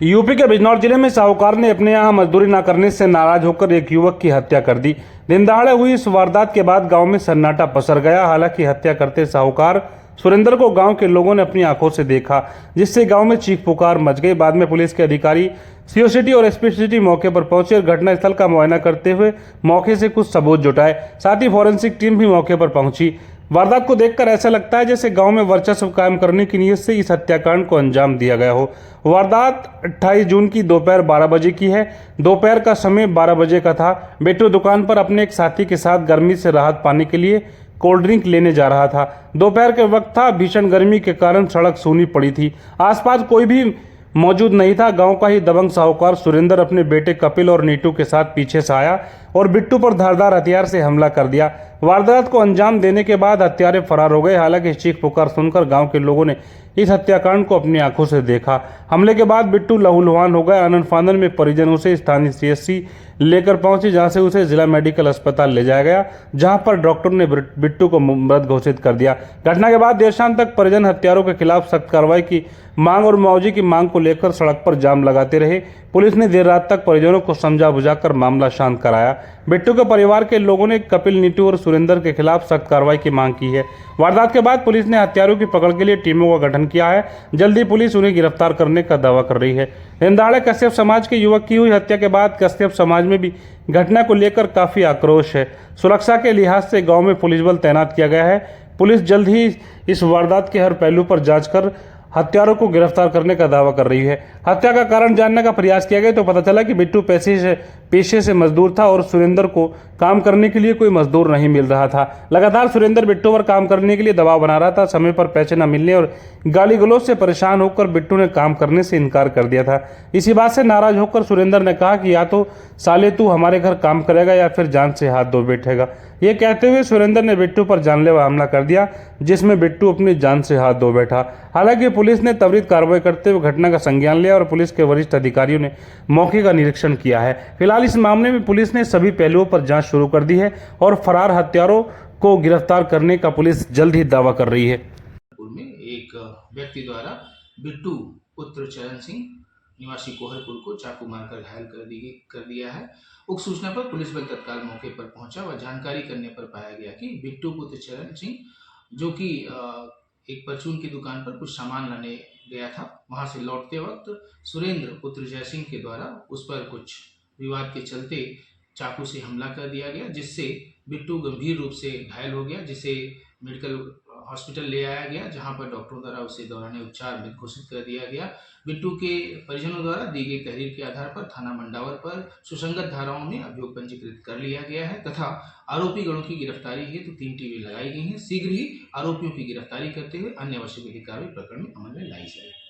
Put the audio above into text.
UP के बिजनौर जिले में साहूकार ने अपने यहां मजदूरी न करने से नाराज होकर एक युवक की हत्या कर दी। दिन दहाड़े हुई इस वारदात के बाद गांव में सन्नाटा पसर गया। हालांकि हत्या करते साहूकार सुरेंद्र को गांव के लोगों ने अपनी आंखों से देखा, जिससे गांव में चीख पुकार मच गई। बाद में पुलिस के अधिकारी सीओ सिटी और एसपी सिटी मौके पर पहुंचे और घटनास्थल का मुआयना करते हुए मौके से कुछ सबूत जुटाए। साथ ही फॉरेंसिक टीम भी मौके पर पहुंची। वारदात को देखकर ऐसा लगता है जैसे गांव में वर्चस्व कायम करने की नीयत से इस हत्याकांड को अंजाम दिया गया हो। वारदात 28 जून की दोपहर 12 बजे की है। दोपहर का समय 12 बजे का था। बिट्टू दुकान पर अपने एक साथी के साथ गर्मी से राहत पाने के लिए कोल्ड ड्रिंक लेने जा रहा था। दोपहर के वक्त था। भीषण गर्मी के कारण सड़क सूनी पड़ी थी। आसपास कोई भी मौजूद नहीं था। गांव का ही दबंग साहूकार सुरेंद्र अपने बेटे कपिल और नीटू के साथ पीछे से आया और बिट्टू पर धारदार हथियार से हमला कर दिया। वारदात को अंजाम देने के बाद हत्यारे फरार हो गए। हालांकि चीख पुकार सुनकर गांव के लोगों ने इस हत्याकांड को अपनी आंखों से देखा। हमले के बाद बिट्टू लहूलुहान हो गया। आनंद फानन में परिजनों से स्थानीय सीएससी लेकर पहुंचे, जहां से उसे जिला मेडिकल अस्पताल ले जाया गया, जहां पर डॉक्टर ने बिट्टू को मृत घोषित कर दिया। घटना के बाद देर शाम तक परिजन हत्यारों के खिलाफ सख्त कार्रवाई की मांग और मुआवजे की मांग को लेकर सड़क पर जाम लगाते रहे। पुलिस ने देर रात तक परिजनों को समझा बुझाकर मामला शांत कराया। बिट्टू के परिवार के लोगों ने कपिल, नीटू और सुरेंद्र के खिलाफ सख्त कार्रवाई की मांग की है। वारदात के बाद पुलिस ने हत्यारों की पकड़ के लिए टीमों का गठन किया है। जल्दी पुलिस उन्हें गिरफ्तार करने का दावा कर रही है। दिनदहाड़े कश्यप समाज के युवक की हुई हत्या के बाद कश्यप समाज में भी घटना को लेकर काफी आक्रोश है। सुरक्षा के लिहाज से गांव में पुलिस बल तैनात किया गया है। पुलिस जल्द ही इस वारदात के हर पहलू पर जांच कर हत्यारों को गिरफ्तार करने का दावा कर रही है। हत्या का कारण जानने का प्रयास किया गया तो पता चला कि बिट्टू पेशे से मजदूर था और सुरेंद्र को काम करने के लिए कोई मजदूर नहीं मिल रहा था। लगातार सुरेंद्र बिट्टू पर काम करने के लिए दबाव बना रहा था। समय पर पैसे न मिलने और गाली गलौज से परेशान होकर बिट्टू ने काम करने से इनकार कर दिया था। इसी बात से नाराज होकर सुरेंद्र ने कहा कि या तो साले तू हमारे घर काम करेगा या फिर जान से हाथ धो बैठेगा। ये कहते हुए सुरेंद्र ने बिट्टू पर जानलेवा हमला कर दिया, जिसमें बिट्टू अपनी जान से हाथ धो बैठा। हालांकि पुलिस ने त्वरित कार्रवाई करते हुए घटना का संज्ञान लिया और पुलिस के वरिष्ठ अधिकारियों ने मौके का निरीक्षण किया है। फिलहाल इस मामले में पुलिस ने सभी पहलुओं पर जांच शुरू कर दी है और फरार हत्यारों को गिरफ्तार करने का पुलिस जल्द ही दावा कर रही है। में एक व्यक्ति द्वारा बिट्टू पुत्र चरण सिंह निवासी कोहरपुर को चाकू मारकर घायल कर दिया है। उक्त सूचना पर पुलिस बल तत्काल मौके पर पहुंचा व जानकारी करने पर पाया गया कि बिट्टू पुत्र चरण सिंह, जो कि एक परचून की दुकान पर कुछ सामान लाने गया था, वहां से लौटते वक्त सुरेंद्र पुत्र जय सिंह के द्वारा उस पर कुछ विवाद के चलते चाकू से हमला कर दिया गया, जिससे बिट्टू गंभीर रूप से घायल हो गया, जिसे मेडिकल हॉस्पिटल ले आया गया, जहां पर डॉक्टरों द्वारा उसे दौरान उपचार में घोषित कर दिया गया। बिट्टू के परिजनों द्वारा दी गई तहरीर के आधार पर थाना मंडावर पर सुसंगत धाराओं में अभियोग पंजीकृत कर लिया गया है तथा आरोपी गणों की गिरफ्तारी हेतु 3 टीमें लगाई गई हैं। शीघ्र ही आरोपियों की गिरफ्तारी करते हुए अन्य आवश्यक कार्रवाई प्रकरण में अमल में लाई जाएगी।